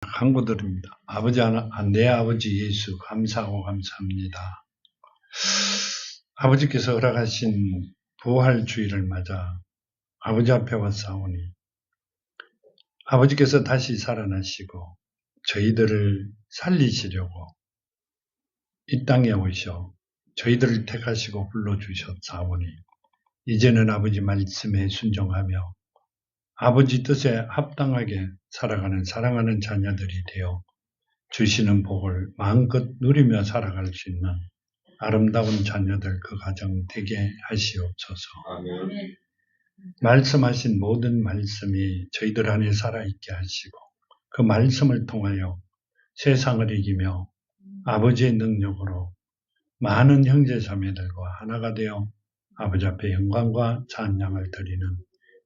간구드립니다. 내 아버지 예수 감사하고 감사합니다. 아버지께서 허락하신 부활주의를 맞아 아버지 앞에 왔사오니 아버지께서 다시 살아나시고 저희들을 살리시려고 이 땅에 오셔 저희들을 택하시고 불러주셨사오니 이제는 아버지 말씀에 순종하며 아버지 뜻에 합당하게 살아가는 사랑하는 자녀들이 되어 주시는 복을 마음껏 누리며 살아갈 수 있는 아름다운 자녀들 그 가정 되게 하시옵소서. 아멘. 말씀하신 모든 말씀이 저희들 안에 살아있게 하시고 그 말씀을 통하여 세상을 이기며 아버지의 능력으로 많은 형제 자매들과 하나가 되어 아버지 앞에 영광과 찬양을 드리는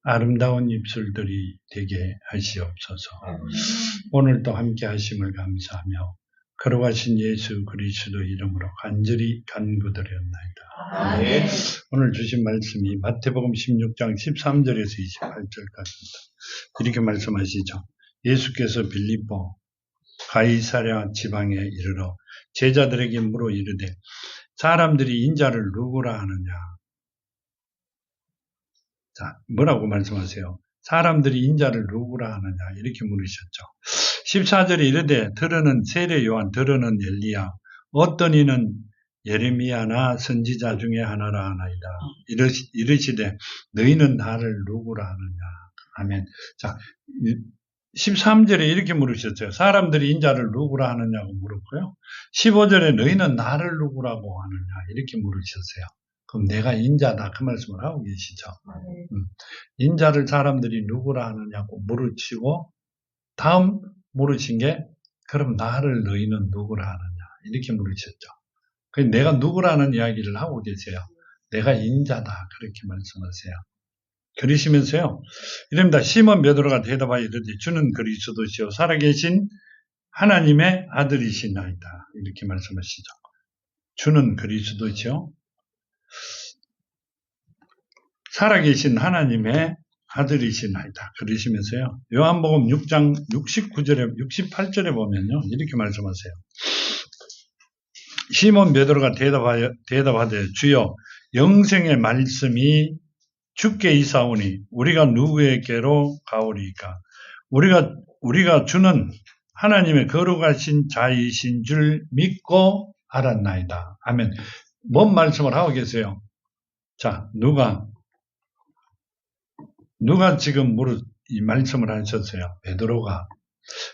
아름다운 입술들이 되게 하시옵소서. 오늘도 함께 하심을 감사하며 걸어가신 예수 그리스도 이름으로 간절히 간구드렸나이다. 아멘. 오늘 주신 말씀이 마태복음 16장 13절에서 28절까지입니다. 이렇게 말씀하시죠. 예수께서 빌립보 가이사랴 지방에 이르러 제자들에게 물어 이르되 사람들이 인자를 누구라 하느냐. 자, 뭐라고 말씀하세요? 사람들이 인자를 누구라 하느냐 이렇게 물으셨죠. 14절에 이르되 들으는 세례 요한, 들으는 엘리야, 어떤 이는 예레미야나 선지자 중에 하나라 하나이다. 이르시되 너희는 나를 누구라 하느냐. 아멘. 자, 13절에 이렇게 물으셨죠. 사람들이 인자를 누구라 하느냐고 물었고요. 15절에 너희는 나를 누구라고 하느냐 이렇게 물으셨어요. 그럼 내가 인자다 그 말씀을 하고 계시죠. 인자를 사람들이 누구라 하느냐고 물으시고 다음 물으신 게 그럼 나를 너희는 누구라 하느냐 이렇게 물으셨죠. 그래서 내가 누구라는 이야기를 하고 계세요. 내가 인자다 그렇게 말씀하세요. 그러시면서요. 이랍니다. 시몬 베드로가 대답하여 이르되 주는 그리스도시요 살아계신 하나님의 아들이시나이다. 이렇게 말씀하시죠. 주는 그리스도시요 살아계신 하나님의 아들이시나이다. 그러시면서요. 요한복음 6장 69절에 68절에 보면요. 이렇게 말씀하세요. 시몬 베드로가 대답하되 주여 영생의 말씀이 주께 이사오니 우리가 누구에게로 가오리까? 우리가 주는 하나님의 거룩하신 자이신 줄 믿고 알았나이다. 아멘. 뭔 말씀을 하고 계세요? 자, 누가 지금 이 말씀을 하셨어요?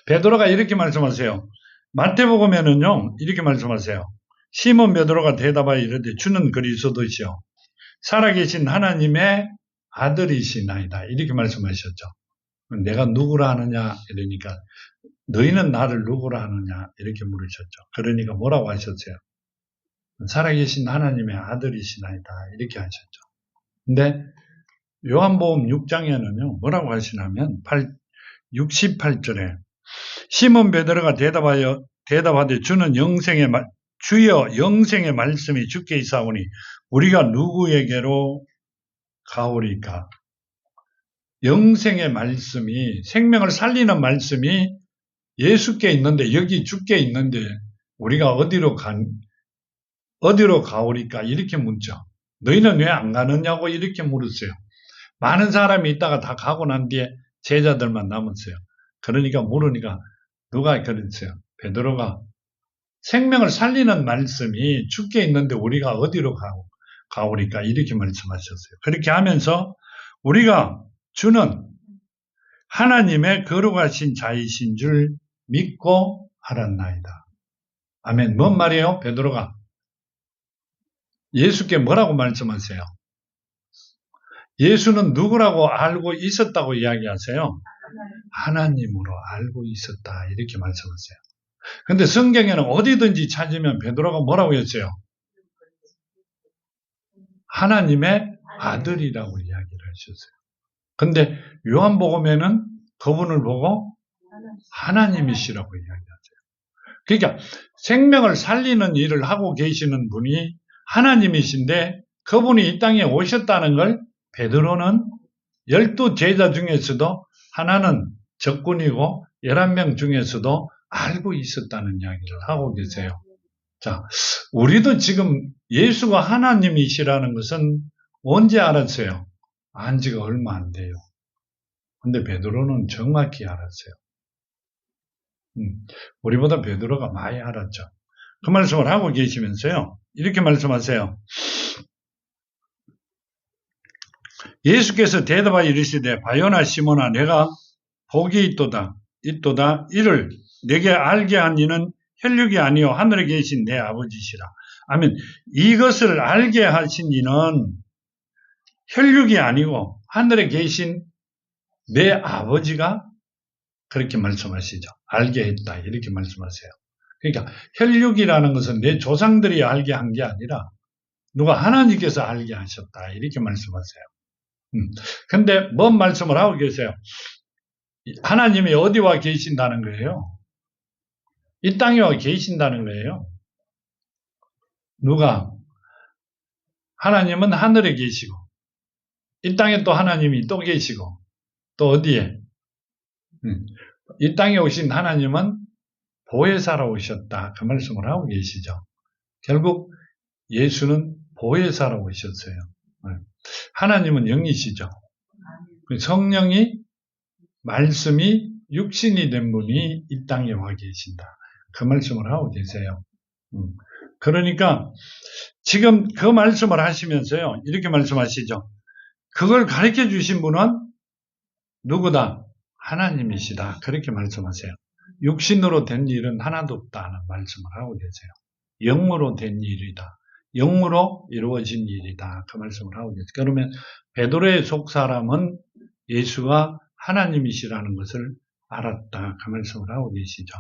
베드로가 이렇게 말씀하세요. 마태복음에는요, 이렇게 말씀하세요. 시몬 베드로가 대답하여 이르되 주는 그리스도시요 살아계신 하나님의 아들이시나이다. 이렇게 말씀하셨죠. 내가 누구라 하느냐 이러니까 너희는 나를 누구라 하느냐 이렇게 물으셨죠. 그러니까 뭐라고 하셨어요? 살아계신 하나님의 아들이시나이다. 이렇게 하셨죠. 근데 요한복음 6장에는요. 뭐라고 하시냐면 68절에 시몬 베드로가 대답하되 주여 영생의 말씀이 주께 있사오니 우리가 누구에게로 가오리까? 영생의 말씀이 생명을 살리는 말씀이 예수께 있는데 여기 주께 있는데 우리가 어디로 가오리까? 이렇게 묻죠. 너희는 왜 안 가느냐고 이렇게 물었어요. 많은 사람이 있다가 다 가고 난 뒤에 제자들만 남았어요. 그러니까 물으니까 누가 그랬어요? 베드로가 생명을 살리는 말씀이 주께 있는데 우리가 어디로 가오리까? 이렇게 말씀하셨어요. 그렇게 하면서 우리가 주는 하나님의 거룩하신 자이신 줄 믿고 알았나이다. 아멘. 뭔 말이에요? 베드로가 예수께 뭐라고 말씀하세요? 예수는 누구라고 알고 있었다고 이야기하세요? 하나님으로 알고 있었다. 이렇게 말씀하세요. 근데 성경에는 어디든지 찾으면 베드로가 뭐라고 했어요? 하나님의 아들이라고 이야기를 하셨어요. 근데 요한복음에는 그분을 보고 하나님이시라고 이야기하세요. 그러니까 생명을 살리는 일을 하고 계시는 분이 하나님이신데 그분이 이 땅에 오셨다는 걸 베드로는 12 제자 중에서도 하나는 적군이고 11명 중에서도 알고 있었다는 이야기를 하고 계세요. 자, 우리도 지금 예수가 하나님이시라는 것은 언제 알았어요? 안 지가 얼마 안 돼요. 근데 베드로는 정확히 알았어요. 우리보다 베드로가 많이 알았죠. 그 말씀을 하고 계시면서요. 이렇게 말씀하세요. 예수께서 대답하여 이르시되 바요나 시몬아 내가 복이 있도다 이를 내게 알게 한 이는 혈육이 아니요 하늘에 계신 내 아버지시라. 아멘. 이것을 알게 하신 이는 혈육이 아니고 하늘에 계신 내 아버지가 그렇게 말씀하시죠. 알게 했다 이렇게 말씀하세요. 그러니까 혈육이라는 것은 내 조상들이 알게 한 게 아니라 누가 하나님께서 알게 하셨다 이렇게 말씀하세요. 근데 뭔 말씀을 하고 계세요? 하나님이 어디와 계신다는 거예요? 이 땅에 와 계신다는 거예요. 누가? 하나님은 하늘에 계시고 이 땅에 또 하나님이 또 계시고 또 어디에? 이 땅에 오신 하나님은 보혜사로 오셨다. 그 말씀을 하고 계시죠. 결국 예수는 보혜사로 오셨어요. 하나님은 영이시죠. 성령이 말씀이 육신이 된 분이 이 땅에 와 계신다. 그 말씀을 하고 계세요. 그러니까 지금 그 말씀을 하시면서요. 이렇게 말씀하시죠. 그걸 가르쳐 주신 분은 누구다? 하나님이시다. 그렇게 말씀하세요. 육신으로 된 일은 하나도 없다는 말씀을 하고 계세요. 영으로 된 일이다. 영으로 이루어진 일이다. 그 말씀을 하고 계세요. 그러면 베드로의 속사람은 예수가 하나님이시라는 것을 알았다. 그 말씀을 하고 계시죠.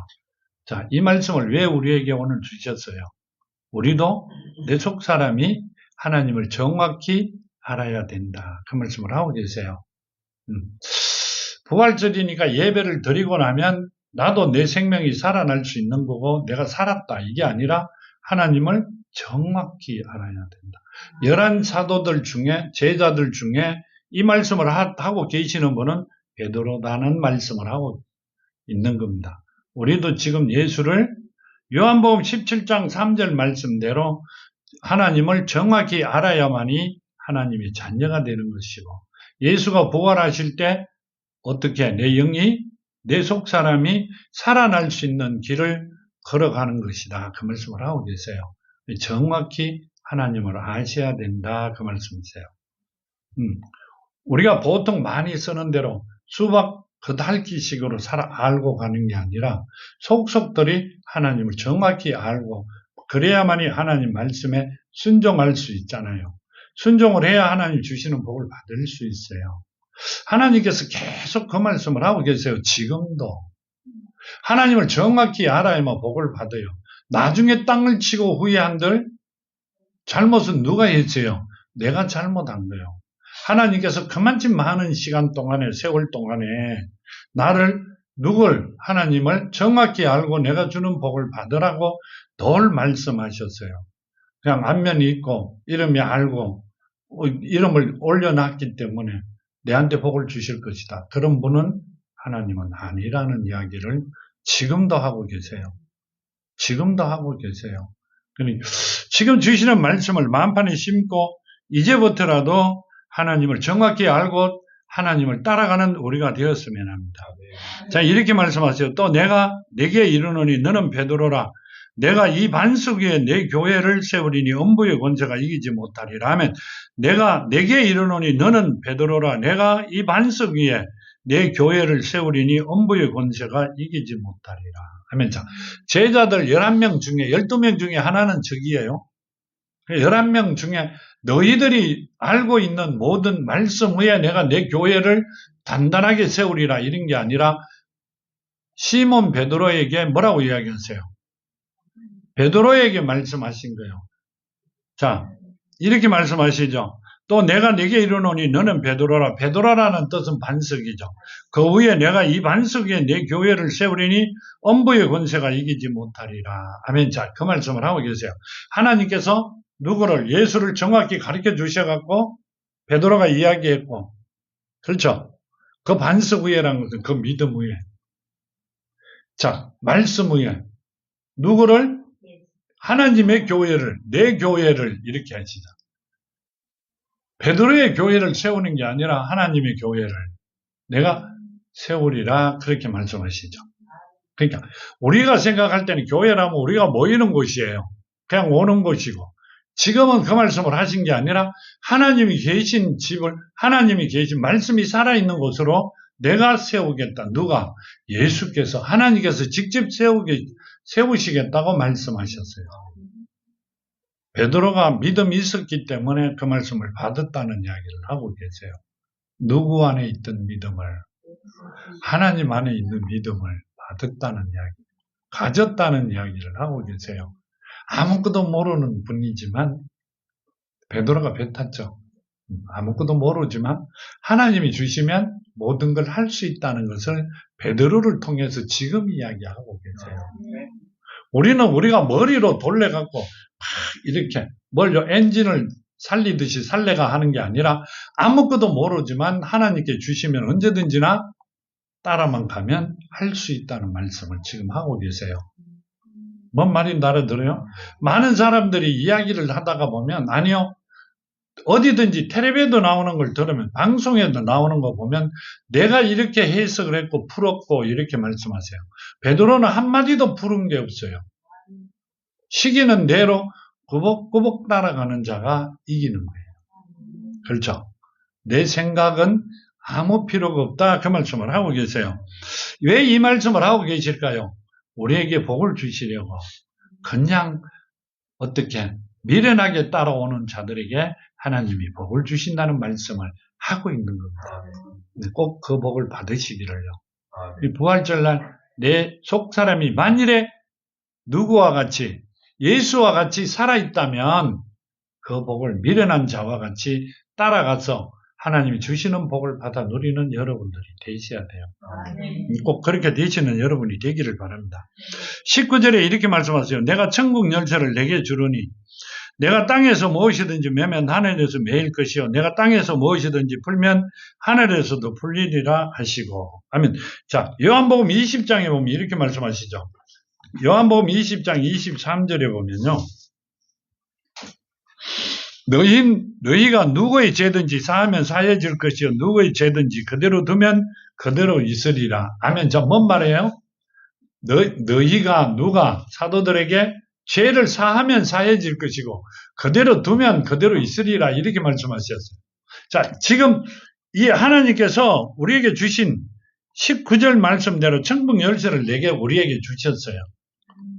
자, 이 말씀을 왜 우리에게 오늘 주셨어요? 우리도 내 속사람이 하나님을 정확히 알아야 된다. 그 말씀을 하고 계세요. 부활절이니까 예배를 드리고 나면 나도 내 생명이 살아날 수 있는 거고 내가 살았다. 이게 아니라 하나님을 정확히 알아야 된다. 11 사도들 중에 제자들 중에 이 말씀을 하고 계시는 분은 베드로라는 말씀을 하고 있는 겁니다. 우리도 지금 예수를 요한복음 17장 3절 말씀대로 하나님을 정확히 알아야만이 하나님의 자녀가 되는 것이고 예수가 부활하실 때 어떻게 내 영이 내 속사람이 살아날 수 있는 길을 걸어가는 것이다. 그 말씀을 하고 계세요. 정확히 하나님을 아셔야 된다. 그 말씀이세요. 우리가 보통 많이 쓰는 대로 수박 겉핥기식으로 알고 가는 게 아니라 속속들이 하나님을 정확히 알고 그래야만이 하나님 말씀에 순종할 수 있잖아요. 순종을 해야 하나님 주시는 복을 받을 수 있어요. 하나님께서 계속 그 말씀을 하고 계세요. 지금도. 하나님을 정확히 알아야만 복을 받아요. 나중에 땅을 치고 후회한들 잘못은 누가 했어요? 내가 잘못한 거예요. 하나님께서 그만큼 많은 시간 동안에 세월 동안에 나를 하나님을 정확히 알고 내가 주는 복을 받으라고 늘 말씀하셨어요. 그냥 안면이 있고 이름이 알고 이름을 올려놨기 때문에 내한테 복을 주실 것이다. 그런 분은 하나님은 아니라는 이야기를 지금도 하고 계세요. 지금도 하고 계세요. 그러니까 지금 주시는 말씀을 마음판에 심고 이제부터라도 하나님을 정확히 알고 하나님을 따라가는 우리가 되었으면 합니다. 자, 이렇게 말씀하세요. 또 내가 내게 이르노니 너는 베드로라. 내가 이 반석 위에 내 교회를 세우리니 음부의 권세가 이기지 못하리라 하면 내가 내게 이르노니 너는 베드로라. 내가 이 반석 위에 내 교회를 세우리니 음부의 권세가 이기지 못하리라 하면 자, 제자들 11명 중에 12명 중에 하나는 적이에요. 11명 중에 너희들이 알고 있는 모든 말씀 위에 내가 내 교회를 단단하게 세우리라 이런 게 아니라 시몬 베드로에게 뭐라고 이야기하세요? 베드로에게 말씀하신 거예요. 자, 이렇게 말씀하시죠. 또 내가 네게 이르노니 너는 베드로라. 베드로라는 뜻은 반석이죠. 그 위에 내가 이 반석 위에 내 교회를 세우리니 음부의 권세가 이기지 못하리라. 아멘. 자, 그 말씀을 하고 계세요. 하나님께서 누구를 예수를 정확히 가르쳐 주셔갖고 베드로가 이야기했고, 그렇죠? 그 반석 위에라는 것은 그 믿음 위에. 자, 말씀 위에 누구를? 하나님의 교회를, 내 교회를 이렇게 하시자. 베드로의 교회를 세우는 게 아니라 하나님의 교회를 내가 세우리라 그렇게 말씀하시죠. 그러니까 우리가 생각할 때는 교회라면 우리가 모이는 곳이에요. 그냥 오는 곳이고 지금은 그 말씀을 하신 게 아니라 하나님이 계신 집을 하나님이 계신 말씀이 살아있는 곳으로 내가 세우겠다. 누가? 예수께서 하나님께서 직접 세우시겠다고 말씀하셨어요. 베드로가 믿음이 있었기 때문에 그 말씀을 받았다는 이야기를 하고 계세요. 누구 안에 있던 믿음을 하나님 안에 있는 믿음을 받았다는 이야기, 가졌다는 이야기를 하고 계세요. 아무것도 모르는 분이지만 베드로가 배 탔죠. 아무것도 모르지만 하나님이 주시면 모든 걸 할 수 있다는 것을 베드로를 통해서 지금 이야기하고 계세요. 우리는 우리가 머리로 돌려갖고 막 이렇게 엔진을 살리듯이 살래가 하는 게 아니라 아무것도 모르지만 하나님께 주시면 언제든지나 따라만 가면 할 수 있다는 말씀을 지금 하고 계세요. 뭔 말인지 알아들어요? 많은 사람들이 이야기를 하다가 보면 아니요. 어디든지 텔레비에도 나오는 걸 들으면 방송에도 나오는 거 보면 내가 이렇게 해석을 했고 풀었고 이렇게 말씀하세요. 베드로는 한마디도 풀은 게 없어요. 시키는 대로 꾸벅꾸벅 따라가는 자가 이기는 거예요. 그렇죠? 내 생각은 아무 필요가 없다 그 말씀을 하고 계세요. 왜 이 말씀을 하고 계실까요? 우리에게 복을 주시려고 그냥 어떻게 미련하게 따라오는 자들에게 하나님이 복을 주신다는 말씀을 하고 있는 겁니다. 꼭 그 복을 받으시기를요. 이 부활절날 내 속사람이 만일에 누구와 같이 예수와 같이 살아있다면 그 복을 미련한 자와 같이 따라가서 하나님이 주시는 복을 받아 누리는 여러분들이 되셔야 돼요. 꼭 그렇게 되시는 여러분이 되기를 바랍니다. 19절에 이렇게 말씀하세요. 내가 천국 열쇠를 내게 주르니 내가 땅에서 무엇이든지 매면 하늘에서 매일 것이요 내가 땅에서 무엇이든지 풀면 하늘에서도 풀리리라 하시고. 아멘. 자, 요한복음 20장에 보면 이렇게 말씀하시죠. 요한복음 20장 23절에 보면요. 너희가 누구의 죄든지 사하면 사해질 것이요 누구의 죄든지 그대로 두면 그대로 있으리라. 아멘. 자, 뭔 말이에요? 너희가 누가 사도들에게 죄를 사하면 사해질 것이고 그대로 두면 그대로 있으리라 이렇게 말씀하셨어요. 자, 지금 이 하나님께서 우리에게 주신 19절 말씀대로 천국 열쇠를 내게 우리에게 주셨어요.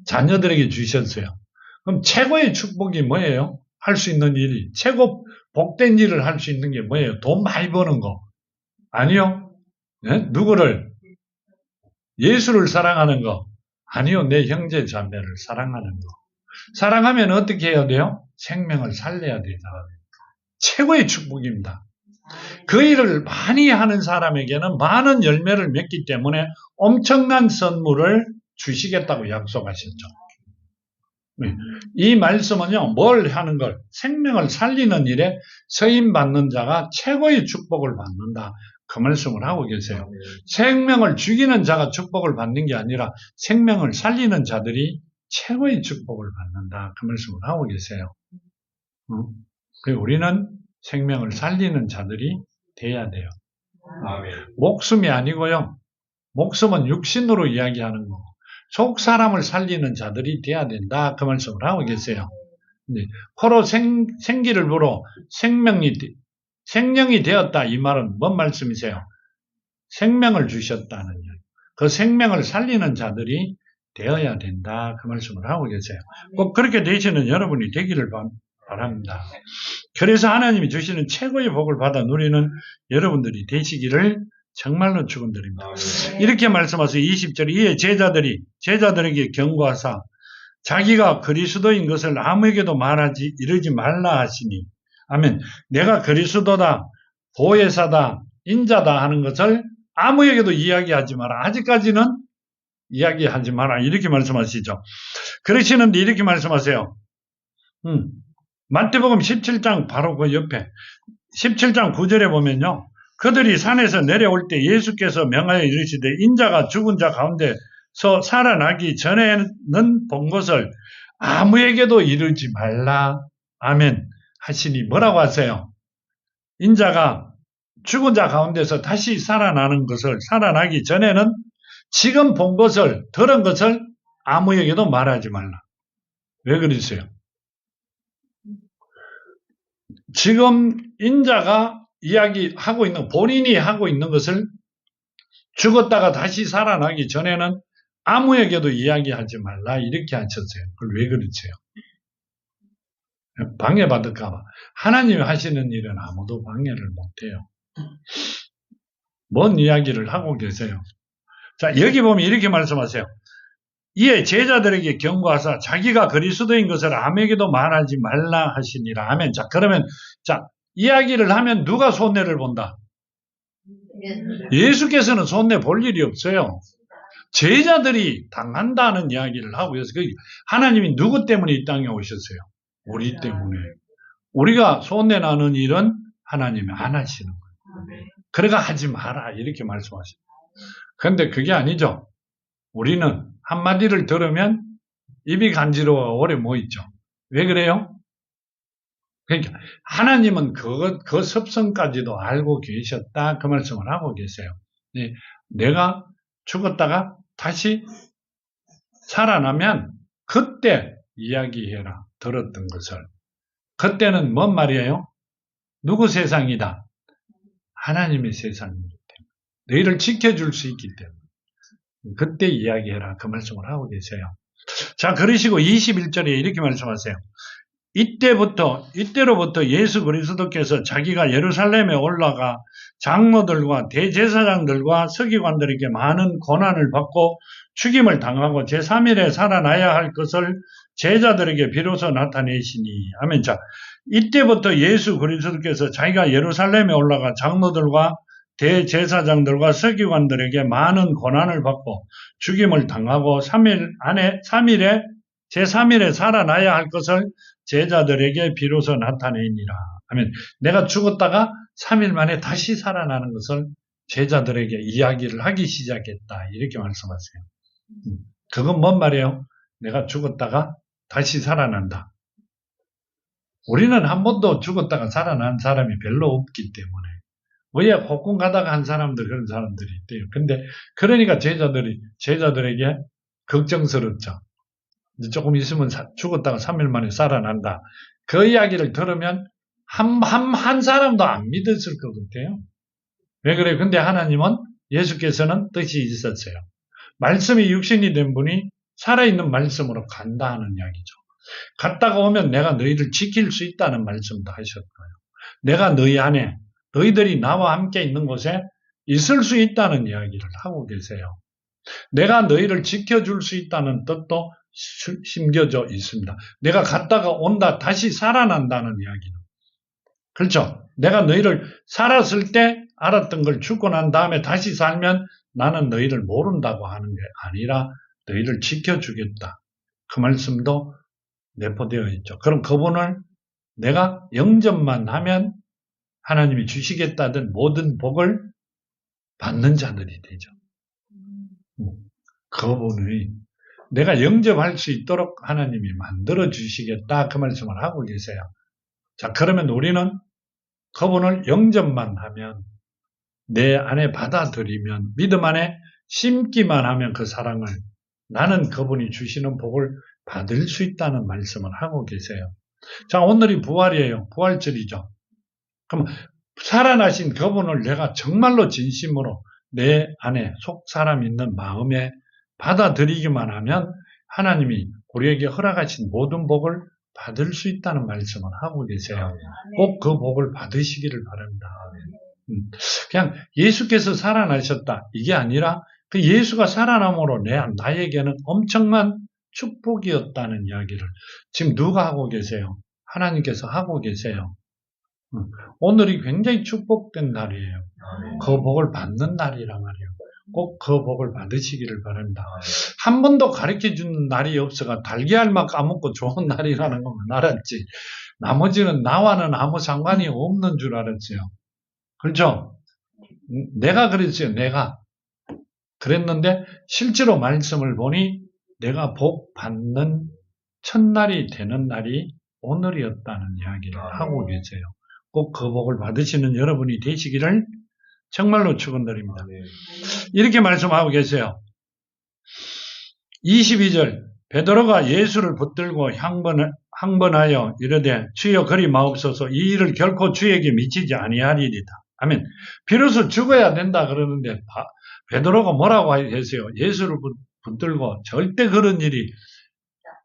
자녀들에게 주셨어요. 그럼 최고의 축복이 뭐예요? 할 수 있는 일이 최고 복된 일을 할 수 있는 게 뭐예요? 돈 많이 버는 거 아니요? 네? 누구를? 예수를 사랑하는 거 아니요? 내 형제 자매를 사랑하는 거. 사랑하면 어떻게 해야 돼요? 생명을 살려야 되죠. 최고의 축복입니다. 그 일을 많이 하는 사람에게는 많은 열매를 맺기 때문에 엄청난 선물을 주시겠다고 약속하셨죠. 이 말씀은요, 뭘 하는 걸? 생명을 살리는 일에 서임받는 자가 최고의 축복을 받는다. 그 말씀을 하고 계세요. 생명을 죽이는 자가 축복을 받는 게 아니라 생명을 살리는 자들이 최고의 축복을 받는다. 그 말씀을 하고 계세요. 우리는 생명을 살리는 자들이 돼야 돼요. 목숨이 아니고요. 목숨은 육신으로 이야기하는 거고 속 사람을 살리는 자들이 돼야 된다. 그 말씀을 하고 계세요. 코로 생기를 불어 생명이 되었다. 이 말은 뭔 말씀이세요? 생명을 주셨다는 이야기. 그 생명을 살리는 자들이 되어야 된다. 그 말씀을 하고 계세요. 꼭 그렇게 되시는 여러분이 되기를 바랍니다. 그래서 하나님이 주시는 최고의 복을 받아 누리는 여러분들이 되시기를 정말로 축원드립니다. 이렇게 말씀하세요. 20절에 이에 제자들에게 경고하사 자기가 그리스도인 것을 아무에게도 이르지 말라 하시니. 아멘. 내가 그리스도다, 보혜사다, 인자다 하는 것을 아무에게도 이야기하지 마라. 아직까지는 이야기하지 마라. 이렇게 말씀하시죠. 그러시는데 이렇게 말씀하세요. 마태복음 17장 바로 그 옆에 17장 9절에 보면요. 그들이 산에서 내려올 때 예수께서 명하여 이르시되 인자가 죽은 자 가운데 살아나기 전에는 본 것을 아무에게도 이르지 말라. 아멘. 하시니 뭐라고 하세요? 인자가 죽은 자 가운데서 다시 살아나는 것을 살아나기 전에는 지금 본 것을 들은 것을 아무에게도 말하지 말라. 왜 그러세요? 지금 인자가 이야기하고 있는 본인이 하고 있는 것을 죽었다가 다시 살아나기 전에는 아무에게도 이야기하지 말라 이렇게 하셨어요. 그걸 왜 그러세요? 방해받을까 봐. 하나님이 하시는 일은 아무도 방해를 못해요. 뭔 이야기를 하고 계세요? 자, 여기 보면 이렇게 말씀하세요. 이에 제자들에게 경고하사 자기가 그리스도인 것을 아무에게도 말하지 말라 하시니라. 아멘. 자, 그러면 자, 이야기를 하면 누가 손해를 본다? 예수께서는 손해 볼 일이 없어요. 제자들이 당한다는 이야기를 하고 있어서 하나님이 누구 때문에 이 땅에 오셨어요? 우리 때문에. 우리가 손해 나는 일은 하나님이 안 하시는 거예요. 그러니까 하지 마라 이렇게 말씀하셔요. 그런데 그게 아니죠. 우리는 한마디를 들으면 입이 간지러워 오래 못 있죠. 왜 그래요? 그러니까 하나님은 그 습성까지도 알고 계셨다 그 말씀을 하고 계세요. 내가 죽었다가 다시 살아나면 그때 이야기해라. 들었던 것을. 그때는 뭔 말이에요? 누구 세상이다? 하나님의 세상이기 때문에. 너희를 지켜줄 수 있기 때문에. 그때 이야기해라. 그 말씀을 하고 계세요. 자, 그러시고 21절에 이렇게 말씀하세요. 이때로부터 예수 그리스도께서 자기가 예루살렘에 올라가 장로들과 대제사장들과 서기관들에게 많은 고난을 받고 죽임을 당하고 제3일에 살아나야 할 것을 제자들에게 비로소 나타내시니. 아멘. 자, 이때부터 예수 그리스도께서 자기가 예루살렘에 올라가 장로들과 대제사장들과 서기관들에게 많은 고난을 받고 죽임을 당하고 3일에 제3일에 살아나야 할 것을 제자들에게 비로소 나타내니라. 하면 내가 죽었다가 3일 만에 다시 살아나는 것을 제자들에게 이야기를 하기 시작했다. 이렇게 말씀하세요. 그건 뭔 말이에요? 내가 죽었다가 다시 살아난다. 우리는 한 번도 죽었다가 살아난 사람이 별로 없기 때문에. 왜 혹군 가다가 한 사람들 그런 사람들이 있대요. 근데 그러니까 제자들에게 걱정스럽죠. 조금 있으면 죽었다가 3일 만에 살아난다. 그 이야기를 들으면 한 사람도 안 믿었을 것 같아요. 왜 그래요? 근데 하나님은 예수께서는 뜻이 있었어요. 말씀이 육신이 된 분이 살아있는 말씀으로 간다 하는 이야기죠. 갔다가 오면 내가 너희를 지킬 수 있다는 말씀도 하셨고요. 내가 너희 안에 너희들이 나와 함께 있는 곳에 있을 수 있다는 이야기를 하고 계세요. 내가 너희를 지켜줄 수 있다는 뜻도 심겨져 있습니다. 내가 갔다가 온다, 다시 살아난다는 이야기는. 그렇죠? 내가 너희를 살았을 때 알았던 걸 죽고 난 다음에 다시 살면 나는 너희를 모른다고 하는 게 아니라 너희를 지켜주겠다. 그 말씀도 내포되어 있죠. 그럼 그분을 내가 영접만 하면 하나님이 주시겠다던 모든 복을 받는 자들이 되죠. 그분이 내가 영접할 수 있도록 하나님이 만들어 주시겠다 그 말씀을 하고 계세요. 자, 그러면 우리는 그분을 영접만 하면 내 안에 받아들이면 믿음 안에 심기만 하면 그 사랑을 나는 그분이 주시는 복을 받을 수 있다는 말씀을 하고 계세요. 자, 오늘이 부활이에요. 부활절이죠. 그럼 살아나신 그분을 내가 정말로 진심으로 내 안에 속 사람 있는 마음에 받아들이기만 하면 하나님이 우리에게 허락하신 모든 복을 받을 수 있다는 말씀을 하고 계세요. 꼭 그 복을 받으시기를 바랍니다. 그냥 예수께서 살아나셨다 이게 아니라 그 예수가 살아남으로 나에게는 엄청난 축복이었다는 이야기를 지금 누가 하고 계세요? 하나님께서 하고 계세요. 오늘이 굉장히 축복된 날이에요. 그 복을 받는 날이란 말이에요. 꼭 그 복을 받으시기를 바랍니다. 한 번도 가르쳐준 날이 없어가 달걀만 까먹고 좋은 날이라는 것만 알았지. 나머지는 나와는 아무 상관이 없는 줄 알았어요. 그렇죠? 내가 그랬어요. 내가 그랬는데 실제로 말씀을 보니 내가 복 받는 첫날이 되는 날이 오늘이었다는 이야기를 하고 계세요. 꼭 그 복을 받으시는 여러분이 되시기를 정말로 축원드립니다. 이렇게 말씀하고 계세요. 22절 베드로가 예수를 붙들고 항번하여 이르되 주여 그리 마옵소서 이 일을 결코 주에게 미치지 아니하리이다. 아멘. 비로소 죽어야 된다 그러는데 베드로가 뭐라고 했어요? 예수를 붙들고 절대 그런 일이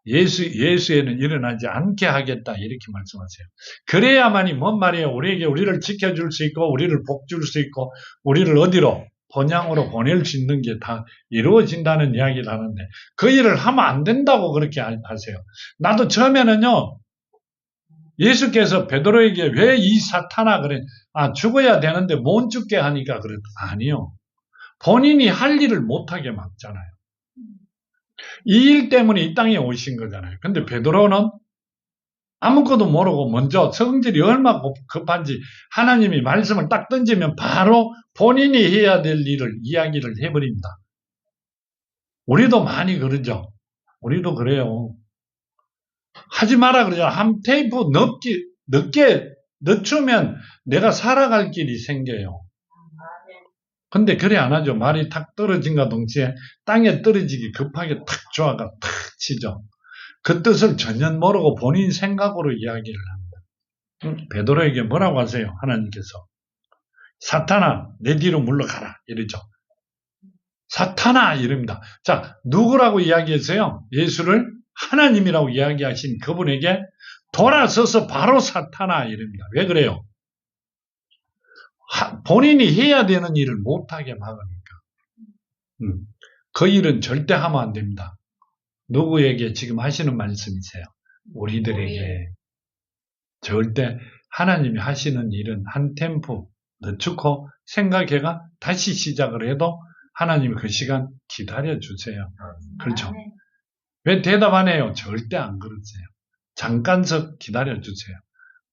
예수에는 일어나지 않게 하겠다 이렇게 말씀하세요. 그래야만이 뭔 말이에요? 우리를 지켜줄 수 있고 우리를 복줄 수 있고 우리를 어디로? 본향으로 보낼 수 있는 게 다 이루어진다는 이야기를 하는데 그 일을 하면 안 된다고 그렇게 하세요. 나도 처음에는요. 예수께서 베드로에게 왜 이 사탄아 그래? 죽어야 되는데 못 죽게 하니까 그래. 아니요. 본인이 할 일을 못하게 막잖아요. 이 일 때문에 이 땅에 오신 거잖아요. 근데 베드로는 아무것도 모르고 먼저 성질이 얼마나 급한지 하나님이 말씀을 딱 던지면 바로 본인이 해야 될 일을 이야기를 해버립니다. 우리도 많이 그러죠. 우리도 그래요. 하지 마라 그러죠. 한 테이프 늦게 늦추면 내가 살아갈 길이 생겨요. 근데 그래 안 하죠. 말이 탁 떨어진과 동시에 땅에 떨어지기 급하게 탁 조아가 탁 치죠. 그 뜻을 전혀 모르고 본인 생각으로 이야기를 합니다. 베드로에게 뭐라고 하세요? 하나님께서 사탄아 내 뒤로 물러가라 이러죠. 사탄아 이럽니다. 자, 누구라고 이야기했어요? 예수를 하나님이라고 이야기하신 그분에게 돌아서서 바로 사탄아 이럽니다. 왜 그래요? 본인이 해야 되는 일을 못하게 막으니까. 그 일은 절대 하면 안 됩니다. 누구에게 지금 하시는 말씀이세요? 우리들에게. 절대 하나님이 하시는 일은 한 템포 늦추고 생각해가 다시 시작을 해도 하나님이 그 시간 기다려주세요. 그렇죠? 왜 대답 안 해요? 절대 안 그러세요. 잠깐석 기다려주세요.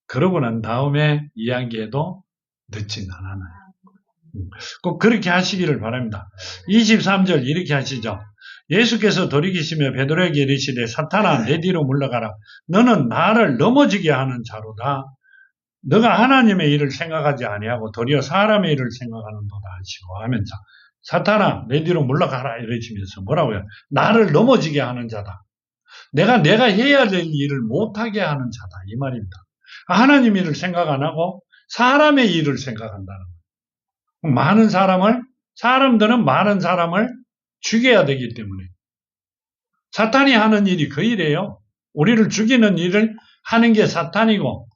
그러고 난 다음에 이야기해도 늦진 않아요. 꼭 그렇게 하시기를 바랍니다. 23절 이렇게 하시죠. 예수께서 돌이키시며 베드로에게 이르시되 사탄아 내 뒤로 물러가라. 너는 나를 넘어지게 하는 자로다. 너가 하나님의 일을 생각하지 아니하고 도리어 사람의 일을 생각하는도다 하시고 하면서 사탄아 내 뒤로 물러가라 이러시면서 뭐라고요? 나를 넘어지게 하는 자다. 내가 해야 될 일을 못하게 하는 자다 이 말입니다. 하나님 일을 생각 안 하고 사람의 일을 생각한다는 거예요. 사람들은 많은 사람을 죽여야 되기 때문에 사탄이 하는 일이 그 일이에요. 우리를 죽이는 일을 하는 게 사탄이고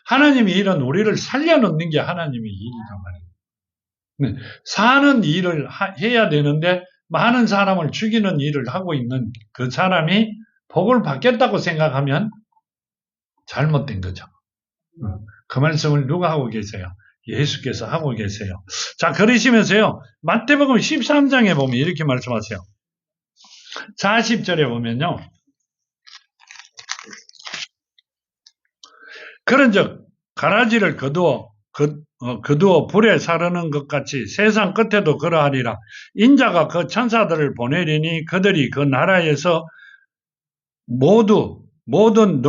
하나님의 일은 우리를 살려놓는 게 하나님의 일이란 말이에요. 사는 일을 해야 되는데 많은 사람을 죽이는 일을 하고 있는 그 사람이 복을 받겠다고 생각하면 잘못된 거죠. 그 말씀을 누가 하고 계세요? 예수께서 하고 계세요. 자, 그러시면서요. 마태복음 13장에 보면 이렇게 말씀하세요. 40절에 보면요. 그런즉 가라지를 거두어 불에 사르는 것 같이 세상 끝에도 그러하리라. 인자가 그 천사들을 보내리니 그들이 그 나라에서 모든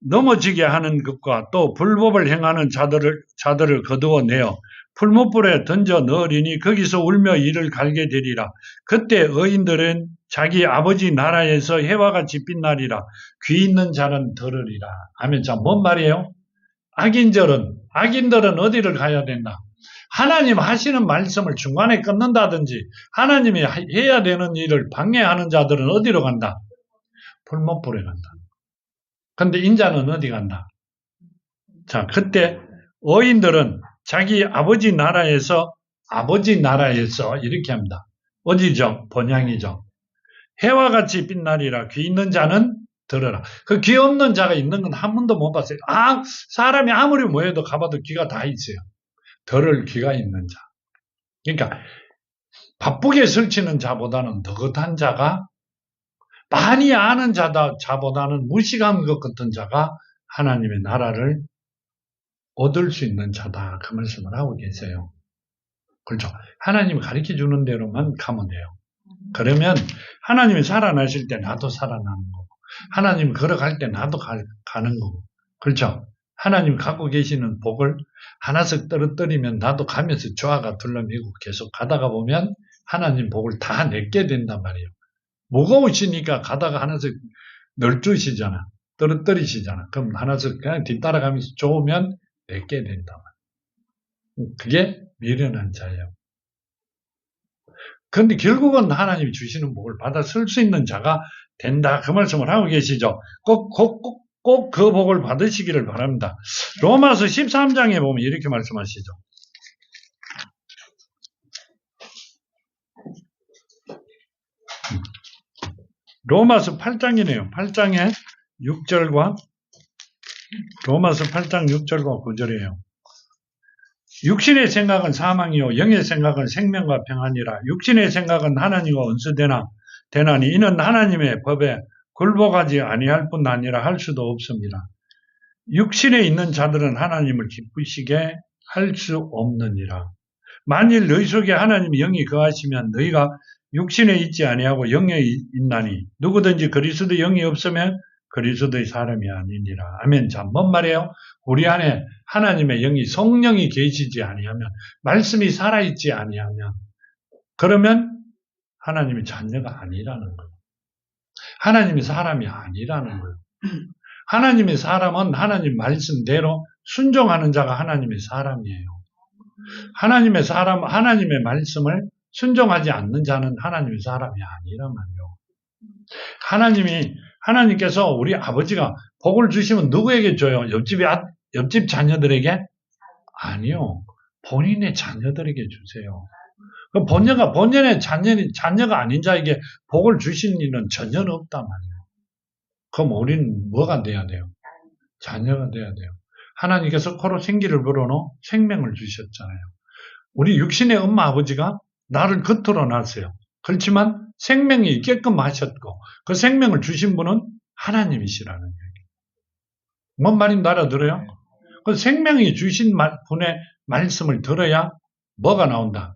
넘어지게 하는 것과 또 불법을 행하는 자들을 거두어내어 풀무불에 던져 넣으리니 거기서 울며 이를 갈게 되리라. 그때 의인들은 자기 아버지 나라에서 해와 같이 빛나리라. 귀 있는 자는 들으리라. 아멘. 자, 뭔 말이에요? 악인들은 어디를 가야 된다? 하나님 하시는 말씀을 중간에 끊는다든지 하나님이 해야 되는 일을 방해하는 자들은 어디로 간다? 풀무불에 간다. 근데 인자는 어디 간다? 자, 그때 의인들은 자기 아버지 나라에서 이렇게 합니다. 어디죠? 번향이죠. 해와 같이 빛나리라. 귀 있는 자는 들어라. 그 귀 없는 자가 있는 건 한 번도 못 봤어요. 사람이 아무리 모여도 가봐도 귀가 다 있어요. 들을 귀가 있는 자. 그러니까 바쁘게 설치는 자보다는 느긋한 자가 많이 아는 자보다는 무식한 것 같은 자가 하나님의 나라를 얻을 수 있는 자다. 그 말씀을 하고 계세요. 그렇죠. 하나님이 가르쳐 주는 대로만 가면 돼요. 그러면 하나님이 살아나실 때 나도 살아나는 거고, 하나님이 걸어갈 때 나도 가는 거고, 그렇죠. 하나님이 갖고 계시는 복을 하나씩 떨어뜨리면 나도 가면서 조화가 둘러매고 계속 가다가 보면 하나님 복을 다 내게 된단 말이에요. 무거우시니까 가다가 하나씩 널뛰시잖아. 떨어뜨리시잖아. 그럼 하나씩 그냥 뒤따라가면서 좋으면 내게 된단 말이에요. 그게 미련한 자예요. 그런데 결국은 하나님이 주시는 복을 받아 쓸 수 있는 자가 된다. 그 말씀을 하고 계시죠. 꼭 그 복을 받으시기를 바랍니다. 로마서 13장에 보면 이렇게 말씀하시죠. 로마서 8장이네요. 8장에 6절과 로마서 8장 6절과 9절이에요. 육신의 생각은 사망이요 영의 생각은 생명과 평안이라. 육신의 생각은 하나님과 원수되나니 이는 하나님의 법에 굴복하지 아니할 뿐 아니라 할 수도 없습니다. 육신에 있는 자들은 하나님을 기쁘시게 할 수 없느니라. 만일 너희 속에 하나님의 영이 거하시면 너희가 육신에 있지 아니하고 영에 있나니 누구든지 그리스도 영이 없으면 그리스도의 사람이 아니니라. 아멘. 자, 뭔 말이에요? 우리 안에 하나님의 영이 성령이 계시지 아니하면, 말씀이 살아있지 아니하면, 그러면 하나님의 자녀가 아니라는 거예요. 하나님의 사람이 아니라는 거예요. 하나님의 사람은 하나님 말씀대로 순종하는 자가 하나님의 사람이에요. 하나님의 사람, 하나님의 말씀을 순종하지 않는 자는 하나님의 사람이 아니란 말이에요. 하나님께서 우리 아버지가 복을 주시면 누구에게 줘요? 옆집 자녀들에게? 아니요. 본인의 자녀들에게 주세요. 본연의 자녀가 아닌 자에게 복을 주신 일은 전혀 없단 말이에요. 그럼 우리는 뭐가 돼야 돼요? 자녀가 돼야 돼요. 하나님께서 코로 생기를 불어넣어 생명을 주셨잖아요. 우리 육신의 엄마 아버지가 나를 겉으로 낳았어요. 그렇지만 생명이 있게끔 하셨고 그 생명을 주신 분은 하나님이시라는 얘기예요. 뭔 말인지 알아들어요? 그 생명이 주신 분의 말씀을 들어야 뭐가 나온다?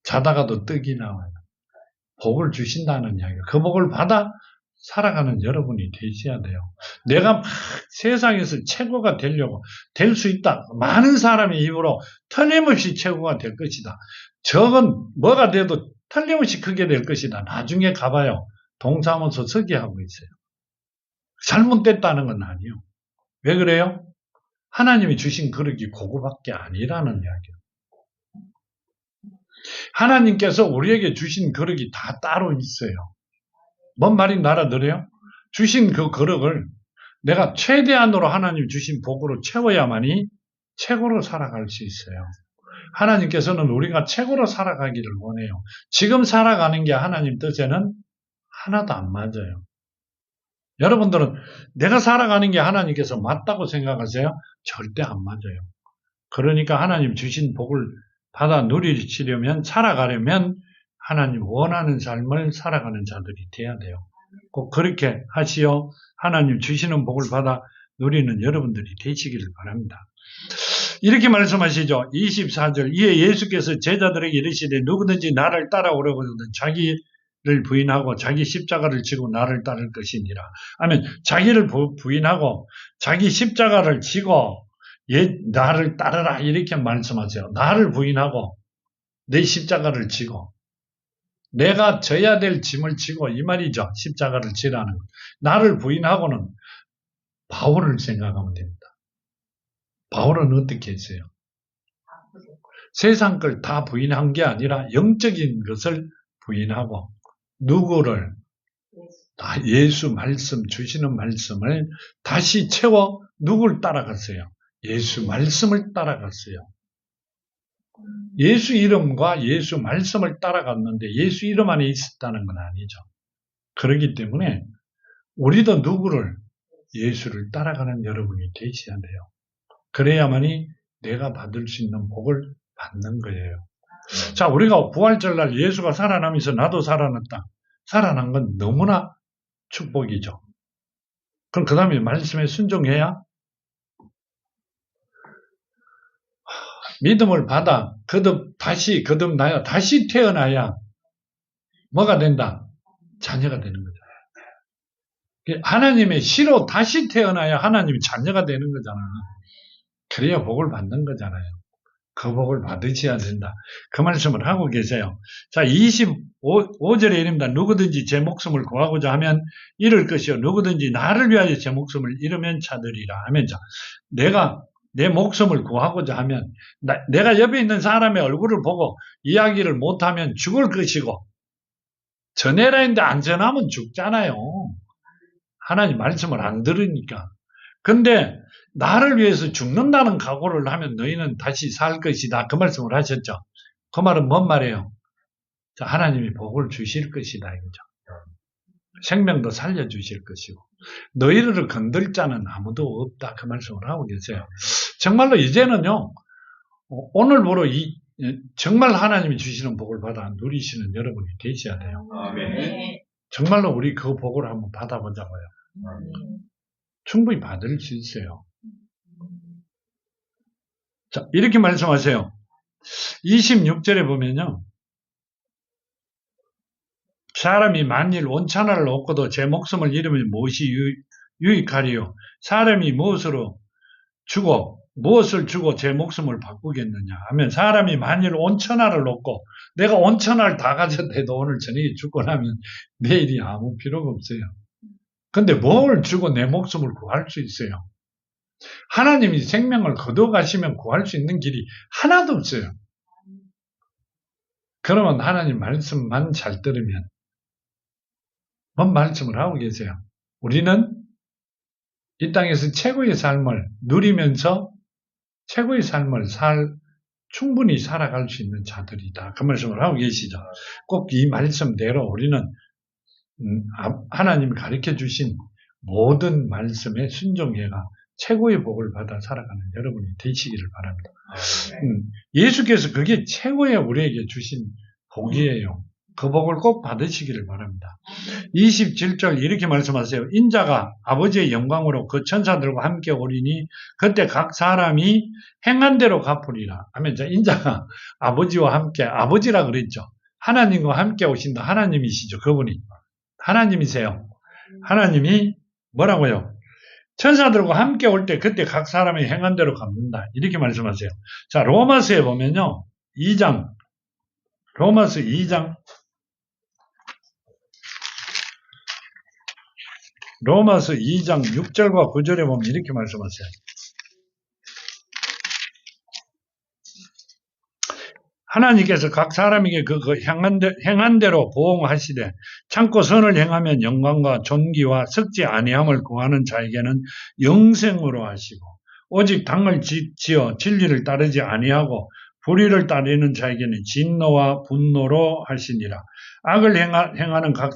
자다가도 떡이 나와요. 복을 주신다는 이야기예요. 그 복을 받아 살아가는 여러분이 되셔야 돼요. 내가 막 세상에서 최고가 되려고 될 수 있다. 많은 사람의 입으로 틀림없이 최고가 될 것이다. 적은 뭐가 돼도 틀림없이 크게 될 것이다. 나중에 가봐요. 동사무소 서기하고 있어요. 잘못됐다는 건 아니에요. 왜 그래요? 하나님이 주신 그릇이 그거밖에 아니라는 이야기예요. 하나님께서 우리에게 주신 그릇이 다 따로 있어요. 뭔 말인지 알아들어요? 주신 그 그릇을 내가 최대한으로 하나님 주신 복으로 채워야만이 최고로 살아갈 수 있어요. 하나님께서는 우리가 최고로 살아가기를 원해요. 지금 살아가는 게 하나님 뜻에는 하나도 안 맞아요. 여러분들은 내가 살아가는 게 하나님께서 맞다고 생각하세요? 절대 안 맞아요. 그러니까 하나님 주신 복을 받아 누리시려면, 살아가려면 하나님 원하는 삶을 살아가는 자들이 돼야 돼요. 꼭 그렇게 하시어 하나님 주시는 복을 받아 누리는 여러분들이 되시기를 바랍니다. 이렇게 말씀하시죠. 24절. 이에 예수께서 제자들에게 이르시되 누구든지 나를 따라오려거든 자기를 부인하고 자기 십자가를 지고 나를 따를 것이니라. 아멘. 자기를 부인하고 자기 십자가를 지고 나를 따르라 이렇게 말씀하세요. 나를 부인하고 내 십자가를 지고 내가 져야 될 짐을 지고 이 말이죠. 십자가를 지라는 것. 나를 부인하고는 바울을 생각하면 됩니다. 바울은 어떻게 했어요? 세상 걸 다 부인한 게 아니라 영적인 것을 부인하고 누구를? 예수 말씀 주시는 말씀을 다시 채워 누굴 따라갔어요? 예수 말씀을 따라갔어요. 예수 이름과 예수 말씀을 따라갔는데 예수 이름 안에 있었다는 건 아니죠. 그렇기 때문에 우리도 누구를? 예수를 따라가는 여러분이 되셔야 돼요. 그래야만이 내가 받을 수 있는 복을 받는 거예요. 자, 우리가 부활절날 예수가 살아나면서 나도 살아났다. 살아난 건 너무나 축복이죠. 그럼 그 다음에 말씀에 순종해야 믿음을 받아 다시 거듭나야 다시 태어나야 뭐가 된다? 자녀가 되는 거잖아. 하나님의 시로 다시 태어나야 하나님의 자녀가 되는 거잖아. 그래야 복을 받는 거잖아요. 그 복을 받으셔야 된다. 그 말씀을 하고 계세요. 자, 25절에 이릅니다. 누구든지 제 목숨을 구하고자 하면 잃을 것이요. 누구든지 나를 위하여 제 목숨을 잃으면 찾으리라 하면, 자, 내가 내 목숨을 구하고자 하면, 내가 옆에 있는 사람의 얼굴을 보고 이야기를 못하면 죽을 것이고, 전해라 했는데 안 전하면 죽잖아요. 하나님 말씀을 안 들으니까. 근데 나를 위해서 죽는다는 각오를 하면 너희는 다시 살 것이다. 그 말씀을 하셨죠. 그 말은 뭔 말이에요? 자, 하나님이 복을 주실 것이다 이거죠. 생명도 살려주실 것이고 너희를 건들 자는 아무도 없다. 그 말씀을 하고 계세요. 정말로 이제는요. 오늘부로 정말 하나님이 주시는 복을 받아 누리시는 여러분이 되셔야 돼요. 아멘. 정말로 우리 그 복을 한번 받아보자고요. 충분히 받을 수 있어요. 자, 이렇게 말씀하세요. 26절에 보면요. 사람이 만일 원천하를 얻고도 제 목숨을 잃으면 무엇이 유익하리요? 사람이 무엇을 주고 제 목숨을 바꾸겠느냐 하면 사람이 만일 온천하를 얻고 내가 온천하를 다 가졌대도 오늘 저녁에 죽고 나면 내일이 아무 필요가 없어요. 근데 뭘 주고 내 목숨을 구할 수 있어요? 하나님이 생명을 거둬가시면 구할 수 있는 길이 하나도 없어요. 그러면 하나님 말씀만 잘 들으면 뭔 말씀을 하고 계세요? 우리는 이 땅에서 최고의 삶을 누리면서 최고의 삶을 충분히 살아갈 수 있는 자들이다. 그 말씀을 하고 계시죠. 꼭 이 말씀대로 우리는 하나님이 가르쳐 주신 모든 말씀에 순종해가 최고의 복을 받아 살아가는 여러분이 되시기를 바랍니다. 예수께서 그게 최고의 우리에게 주신 복이에요. 그 복을 꼭 받으시기를 바랍니다. 27절 이렇게 말씀하세요. 인자가 아버지의 영광으로 그 천사들과 함께 오리니 그때 각 사람이 행한 대로 갚으리라 하면 인자가 아버지와 함께 아버지라 그랬죠. 하나님과 함께 오신다. 하나님이시죠. 그분이. 하나님이세요. 하나님이 뭐라고요? 천사들과 함께 올 때 그때 각 사람이 행한 대로 갚는다. 이렇게 말씀하세요. 자, 로마서에 보면요. 로마서 2장 로마서 2장 6절과 9절에 보면 이렇게 말씀하세요. 하나님께서 각 사람에게 그 행한 대로 보응하시되 참고 선을 행하면 영광과 존귀와 썩지 아니함을 구하는 자에게는 영생으로 하시고 오직 당을 지어 진리를 따르지 아니하고 불의를 따르는 자에게는 진노와 분노로 하시니라. 악을 행하는 각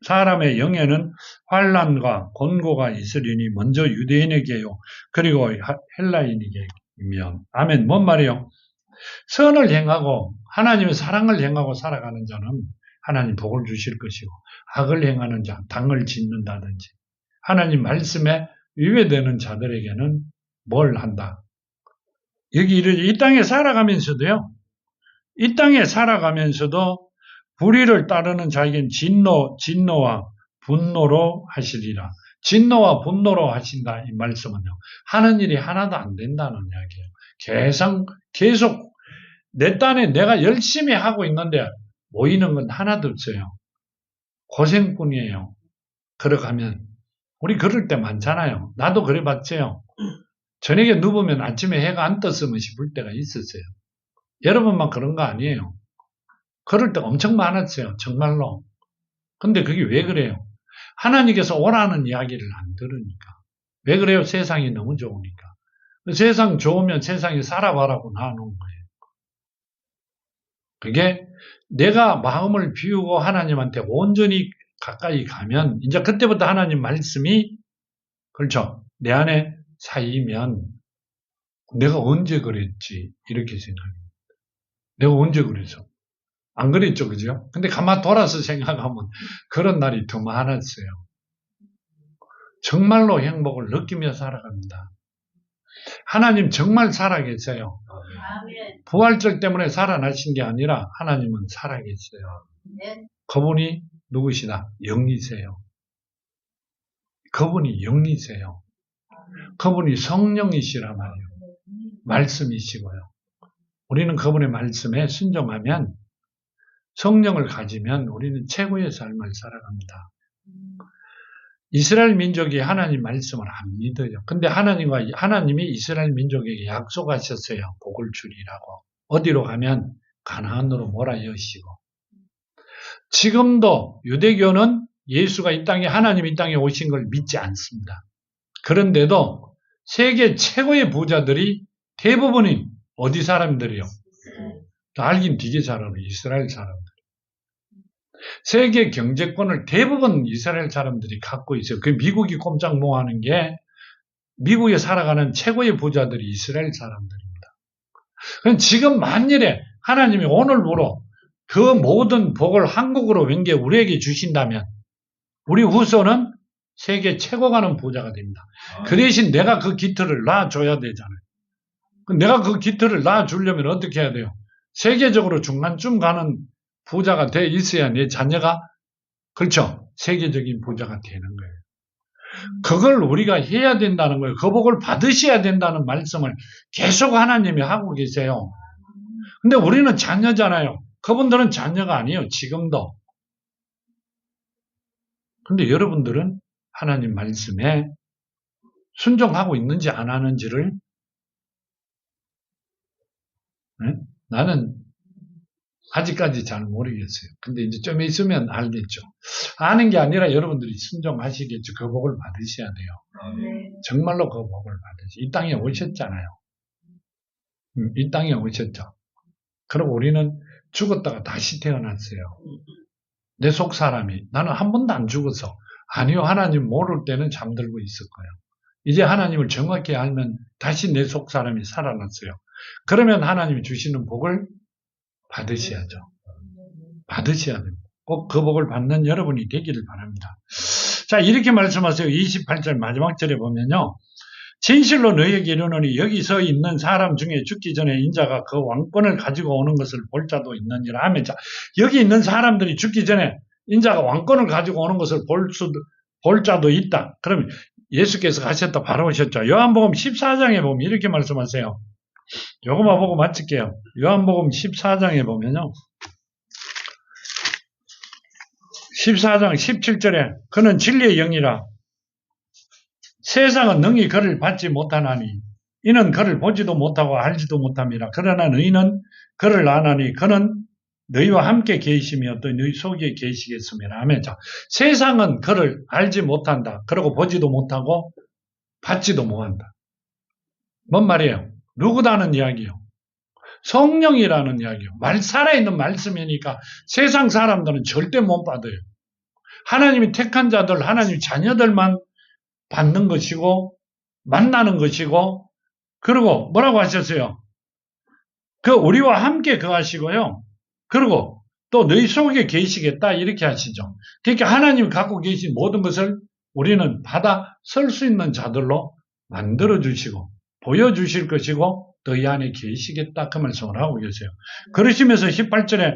사람의 영에는 환난과 곤고가 있으리니 먼저 유대인에게요. 그리고 헬라인에게이며. 아멘. 뭔 말이요? 선을 행하고 하나님의 사랑을 행하고 살아가는 자는 하나님 복을 주실 것이고 악을 행하는 자, 당을 짓는다든지 하나님 말씀에 위배되는 자들에게는 뭘 한다? 여기 이 땅에 살아가면서도요. 이 땅에 살아가면서도 불의를 따르는 자에겐 진노와 분노로 하시리라. 진노와 분노로 하신다. 이 말씀은요. 하는 일이 하나도 안 된다는 이야기예요. 계속 내 딴에 내가 열심히 하고 있는데 모이는 건 하나도 없어요. 고생뿐이에요. 걸어가면. 우리 그럴 때 많잖아요. 나도 그래봤죠. 저녁에 누우면 아침에 해가 안 떴으면 싶을 때가 있었어요. 여러분만 그런 거 아니에요. 그럴 때 엄청 많았어요. 정말로. 근데 그게 왜 그래요? 하나님께서 오라는 이야기를 안 들으니까. 왜 그래요? 세상이 너무 좋으니까. 세상 좋으면 세상에 살아봐라고 놔놓은 거예요. 그게 내가 마음을 비우고 하나님한테 온전히 가까이 가면 이제 그때부터 하나님 말씀이 그렇죠. 내 안에 쌓이면 내가 언제 그랬지 이렇게 생각합니다. 내가 언제 그랬어? 안 그랬죠, 그죠? 근데 가만 돌아서 생각하면 그런 날이 더 많았어요. 정말로 행복을 느끼며 살아갑니다. 하나님 정말 살아계세요. 아멘. 부활절 때문에 살아나신 게 아니라 하나님은 살아계세요. 네. 그분이 누구시다? 영이세요. 그분이 영이세요. 그분이 성령이시란 말이에요. 말씀이시고요. 우리는 그분의 말씀에 순종하면, 성령을 가지면 우리는 최고의 삶을 살아갑니다. 이스라엘 민족이 하나님 말씀을 안 믿어요. 근데 하나님이 이스라엘 민족에게 약속하셨어요. 복을 주리라고. 어디로 가면 가나안으로 몰아여시고. 지금도 유대교는 예수가 하나님 이 땅에 오신 걸 믿지 않습니다. 그런데도 세계 최고의 부자들이 대부분이 어디 사람들이요? 알긴 되게 잘 알아요. 이스라엘 사람들. 세계 경제권을 대부분 이스라엘 사람들이 갖고 있어요. 그 미국이 꼼짝 못 하는 게, 미국에 살아가는 최고의 부자들이 이스라엘 사람들입니다. 그럼 지금 만일에 하나님이 오늘부로 그 모든 복을 한국으로 왠게 우리에게 주신다면 우리 후손은 세계 최고 가는 부자가 됩니다. 그 대신 내가 그 기틀을 놔줘야 되잖아요. 내가 그 기틀을 놔주려면 어떻게 해야 돼요? 세계적으로 중간쯤 가는 부자가 돼 있어야 내 자녀가, 그렇죠? 세계적인 부자가 되는 거예요. 그걸 우리가 해야 된다는 거예요. 그 복을 받으셔야 된다는 말씀을 계속 하나님이 하고 계세요. 근데 우리는 자녀잖아요. 그분들은 자녀가 아니에요. 지금도. 근데 여러분들은 하나님 말씀에 순종하고 있는지 안 하는지를, 나는 아직까지 잘 모르겠어요. 근데 이제 좀 있으면 알겠죠. 아는 게 아니라 여러분들이 순종하시겠죠. 그 복을 받으셔야 돼요. 정말로 그 복을 받으셔. 이 땅에 오셨잖아요. 이 땅에 오셨죠. 그리고 우리는 죽었다가 다시 태어났어요. 내 속 사람이. 나는 한 번도 안 죽어서. 아니요, 하나님 모를 때는 잠들고 있을 거예요. 이제 하나님을 정확히 알면 다시 내 속 사람이 살아났어요. 그러면 하나님이 주시는 복을 받으셔야죠. 받으셔야 됩니다. 꼭 그 복을 받는 여러분이 되기를 바랍니다. 자, 이렇게 말씀하세요. 28절 마지막 절에 보면요. 진실로 너희에게 이르노니 여기 서 있는 사람 중에 죽기 전에 인자가 그 왕권을 가지고 오는 것을 볼 자도 있느니라 하면, 자, 여기 있는 사람들이 죽기 전에 인자가 왕권을 가지고 오는 것을 볼 자도 있다. 그럼 예수께서 가셨다 바로 오셨죠. 요한복음 14장에 보면 이렇게 말씀하세요. 요거만 보고 마칠게요. 요한복음 14장에 보면요. 14장 17절에 그는 진리의 영이라 세상은 능히 그를 받지 못하나니 이는 그를 보지도 못하고 알지도 못함이라. 그러나 너희는 그를 아나니 그는 너희와 함께 계시며 또 너희 속에 계시겠습니다. 아멘. 자, 세상은 그를 알지 못한다. 그리고 보지도 못하고 받지도 못한다. 뭔 말이에요? 누구다는 이야기요? 성령이라는 이야기요. 살아있는 말씀이니까 세상 사람들은 절대 못 받아요. 하나님이 택한 자들, 하나님 자녀들만 받는 것이고 만나는 것이고, 그리고 뭐라고 하셨어요? 그 우리와 함께 거하시고요. 그리고 또 너희 속에 계시겠다 이렇게 하시죠. 그러니까 하나님이 갖고 계신 모든 것을 우리는 받아 설 수 있는 자들로 만들어 주시고 보여주실 것이고 너희 안에 계시겠다 그 말씀을 하고 계세요. 그러시면서 18절에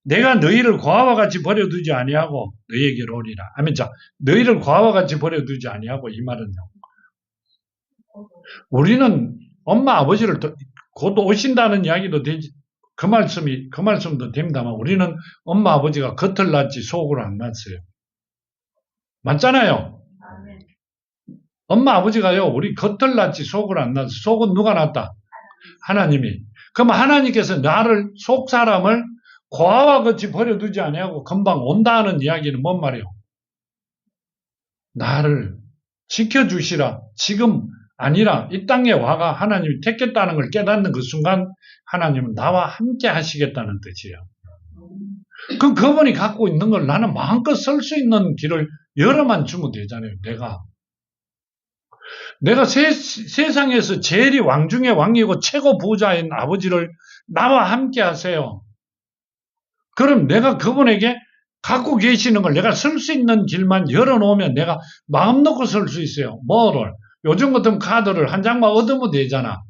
내가 너희를 고아와 같이 버려두지 아니하고 너희에게로 오리라. 아멘. 자, 너희를 고아와 같이 버려두지 아니하고 이 말은요. 우리는 엄마 아버지를 곧 오신다는 이야기도 되지. 그 말씀도 됩니다만 우리는 엄마 아버지가 겉을 낳지 속을 안 낳았어요. 맞잖아요. 엄마 아버지가요, 우리 겉을 낳지 속을 안 낳았어요. 속은 누가 낳았다? 하나님이. 그럼 하나님께서 나를, 속 사람을 고아와 같이 버려두지 아니하고 금방 온다는 이야기는 뭔 말이에요? 나를 지켜주시라. 지금 아니라 이 땅에 와가 하나님이 택했다는 걸 깨닫는 그 순간 하나님은 나와 함께 하시겠다는 뜻이에요. 그럼 그분이 갖고 있는 걸 나는 마음껏 설 수 있는 길을 열어만 주면 되잖아요. 내가 세상에서 제일이 왕 중에 왕이고 최고 부자인 아버지를 나와 함께 하세요. 그럼 내가 그분에게 갖고 계시는 걸 내가 설 수 있는 길만 열어놓으면 내가 마음 놓고 설 수 있어요. 뭐를? 요즘 같은 카드를 한 장만 얻으면 되잖아.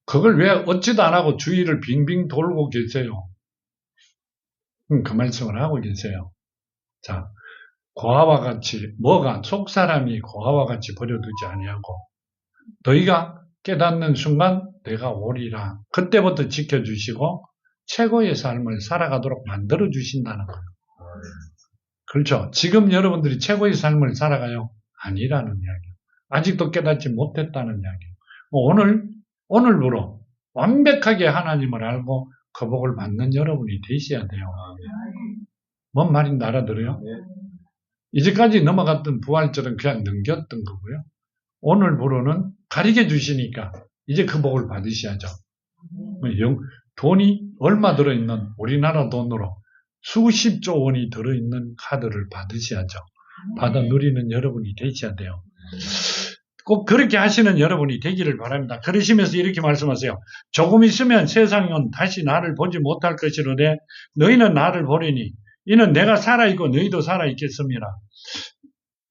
그걸 왜 얻지도 안 하고 주위를 빙빙 돌고 계세요? 그 말씀을 하고 계세요. 자, 고아와 같이 뭐가 속 사람이 고아와 같이 버려두지 아니하고 너희가 깨닫는 순간 내가 오리라. 그때부터 지켜주시고 최고의 삶을 살아가도록 만들어 주신다는 거예요. 그렇죠. 지금 여러분들이 최고의 삶을 살아가요? 아니라는 이야기예요. 아직도 깨닫지 못했다는 이야기예요. 오늘부로 완벽하게 하나님을 알고 그 복을 받는 여러분이 되셔야 돼요. 뭔 말인지 알아들어요? 이제까지 넘어갔던 부활절은 그냥 넘겼던 거고요. 오늘부로는 가리켜 주시니까 이제 그 복을 받으셔야죠. 돈이 얼마 들어있는 우리나라 돈으로 수십조 원이 들어있는 카드를 받으셔야죠. 받아 누리는 여러분이 되셔야 돼요. 꼭 그렇게 하시는 여러분이 되기를 바랍니다. 그러시면서 이렇게 말씀하세요. 조금 있으면 세상은 다시 나를 보지 못할 것이로되 너희는 나를 보리니 이는 내가 살아있고 너희도 살아있겠습니다.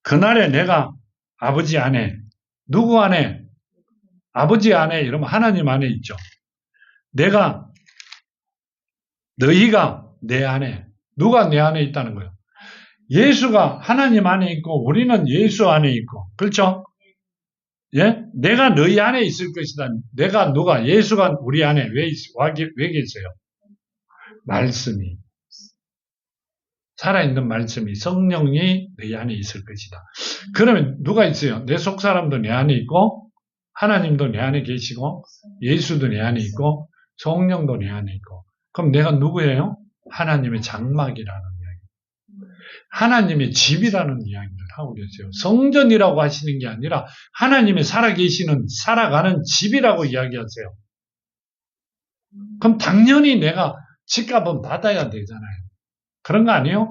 그날에 내가 아버지 안에, 누구 안에? 아버지 안에, 이러면 하나님 안에 있죠. 너희가 내 안에, 누가 내 안에 있다는 거예요? 예수가 하나님 안에 있고 우리는 예수 안에 있고, 그렇죠? 예? 내가 너희 안에 있을 것이다. 예수가 우리 안에 왜 계세요? 말씀이. 살아있는 말씀이, 성령이 너희 안에 있을 것이다. 그러면 누가 있어요? 내 속 사람도 내 안에 있고, 하나님도 내 안에 계시고, 예수도 내 안에 있고, 성령도 내 안에 있고. 그럼 내가 누구예요? 하나님의 장막이라는 이야기. 하나님의 집이라는 이야기를 하고 계세요. 성전이라고 하시는 게 아니라 하나님의 살아가는 집이라고 이야기하세요. 그럼 당연히 내가 집값은 받아야 되잖아요. 그런 거 아니에요?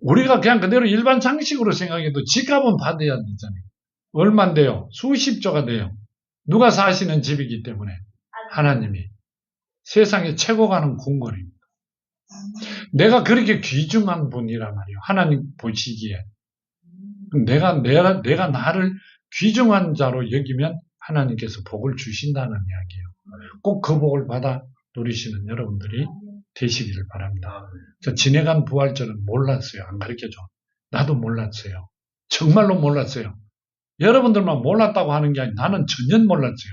우리가 그냥 그대로 일반 상식으로 생각해도 집값은 받아야 되잖아요. 얼마인데요? 수십조가 돼요. 누가 사시는 집이기 때문에 하나님이. 세상에 최고 가는 궁궐입니다. 내가 그렇게 귀중한 분이란 말이에요. 하나님 보시기에. 내가 나를 귀중한 자로 여기면 하나님께서 복을 주신다는 이야기예요. 꼭 그 복을 받아 누리시는 여러분들이 되시기를 바랍니다. 저 지내간 부활절은 몰랐어요. 안 가르쳐줘. 나도 몰랐어요. 정말로 몰랐어요. 여러분들만 몰랐다고 하는 게 아니라 나는 전혀 몰랐어요.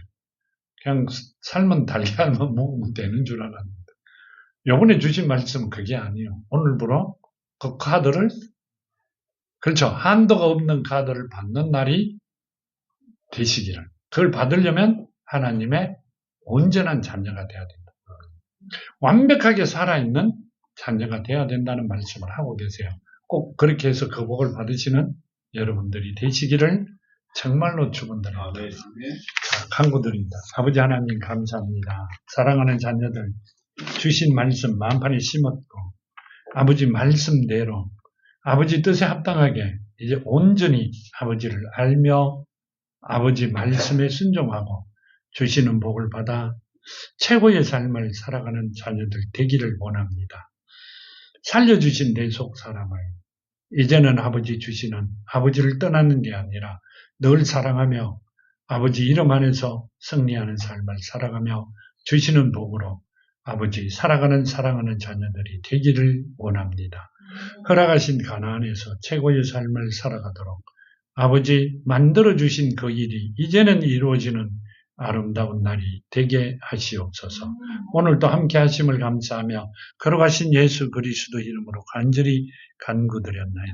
그냥 삶은 달걀만 먹으면 되는 줄 알았는데. 이번에 주신 말씀은 그게 아니에요. 오늘부로 그 카드를, 그렇죠. 한도가 없는 카드를 받는 날이 되시기를. 그걸 받으려면 하나님의 온전한 자녀가 돼야 된다. 완벽하게 살아있는 자녀가 돼야 된다는 말씀을 하고 계세요. 꼭 그렇게 해서 그 복을 받으시는 여러분들이 되시기를 정말로 축원드립니다. 간구드립니다. 아버지 하나님 감사합니다. 사랑하는 자녀들 주신 말씀 만판에 심었고 아버지 말씀대로 아버지 뜻에 합당하게 이제 온전히 아버지를 알며 아버지 말씀에 순종하고 주시는 복을 받아 최고의 삶을 살아가는 자녀들 되기를 원합니다. 살려주신 내 속 사람을 이제는 아버지 주시는 아버지를 떠나는 게 아니라 늘 사랑하며 아버지 이름 안에서 승리하는 삶을 살아가며 주시는 복으로 아버지 살아가는 사랑하는 자녀들이 되기를 원합니다. 허락하신 가나안에서 최고의 삶을 살아가도록 아버지 만들어주신 그 일이 이제는 이루어지는 아름다운 날이 되게 하시옵소서. 오늘도 함께 하심을 감사하며 걸어가신 예수 그리스도 이름으로 간절히 간구드렸나이다.